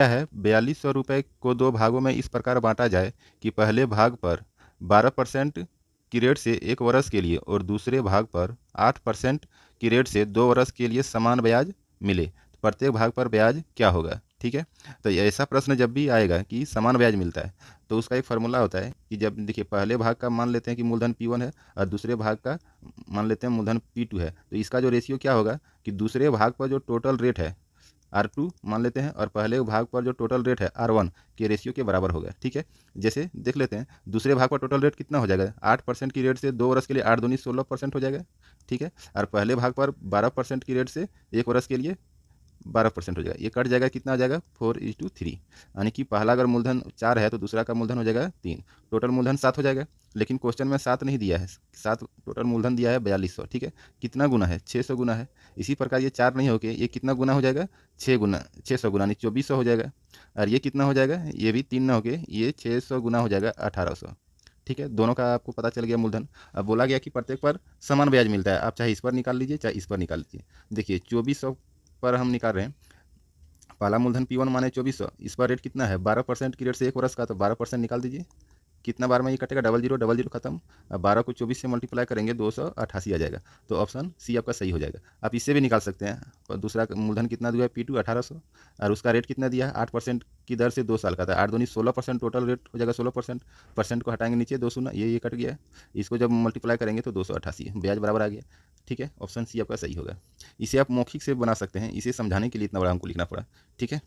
क्या है, 4200 रुपये को दो भागों में इस प्रकार बांटा जाए कि पहले भाग पर 12% की रेट से 1 वर्ष के लिए और दूसरे भाग पर 8% की रेट से 2 वर्ष के लिए समान ब्याज मिले, तो प्रत्येक भाग पर ब्याज क्या होगा। ठीक है, तो ऐसा प्रश्न जब भी आएगा कि समान ब्याज मिलता है तो उसका एक फार्मूला होता है कि जब देखिए पहले भाग का मान लेते हैं कि मूलधन P1 है और दूसरे भाग का मान लेते हैं मूलधन P2 है, तो इसका जो रेशियो क्या होगा कि दूसरे भाग पर जो टोटल रेट है R2 मान लेते हैं और पहले भाग पर जो टोटल रेट है R1 के रेशियो के बराबर होगा। ठीक है, जैसे देख लेते हैं दूसरे भाग पर टोटल रेट कितना हो जाएगा, 8% की रेट से 2 वर्ष के लिए 8 दूनी 16% हो जाएगा। ठीक है, और पहले भाग पर 12% की रेट से 1 वर्ष के लिए 12% हो जाएगा, ये कट जाएगा, कितना हो जाएगा 4:3, यानी कि पहला अगर मूलधन 4 है तो दूसरा का मूलधन हो जाएगा 3, टोटल मूलधन 7 हो जाएगा। लेकिन क्वेश्चन में 7 नहीं दिया है, 7 टोटल मूलधन दिया है 4200। ठीक है, कितना गुना है, 600 गुना है। इसी प्रकार ये 4 नहीं होके ये कितना गुना हो जाएगा, 6 गुना, 600 गुना यानी 2400 हो जाएगा। और ये कितना हो जाएगा, ये भी 3 ना होके ये 600 गुना हो जाएगा 1800। ठीक है, दोनों का आपको पता चल गया मूलधन। अब बोला गया कि प्रत्येक पर समान ब्याज मिलता है, आप चाहे इस पर निकाल लीजिए चाहे इस पर निकाल लीजिए। देखिए 2400 पर हम निकाल रहे हैं, पहला मूलधन P1 माने 2400, इस पर रेट कितना है 12% की रेट से 1 वर्ष का, तो 12% निकाल दीजिए। कितना बार में ये कटेगा, डबल जीरो डबल जीरो खत्म। अब 12 को 24 से मल्टीप्लाई करेंगे 288 आ जाएगा, तो ऑप्शन सी आपका सही हो जाएगा। आप इससे भी निकाल सकते हैं, और दूसरा मूलधन कितना दिया है P2 1800 और उसका रेट कितना दिया है 8% की दर से 2 साल का था, 8 दूनी 16%, टोटल रेट हो जाएगा 16%। परसेंट को हटाएंगे नीचे 2 शून्य, ये कट गया, इसको जब मल्टीप्लाई करेंगे तो 288 ब्याज बराबर आ गया। ठीक है, ऑप्शन सी आपका सही होगा। इसे आप मौखिक से बना सकते हैं, इसे समझाने के लिए इतना बड़ा हमको लिखना पड़ा। ठीक है।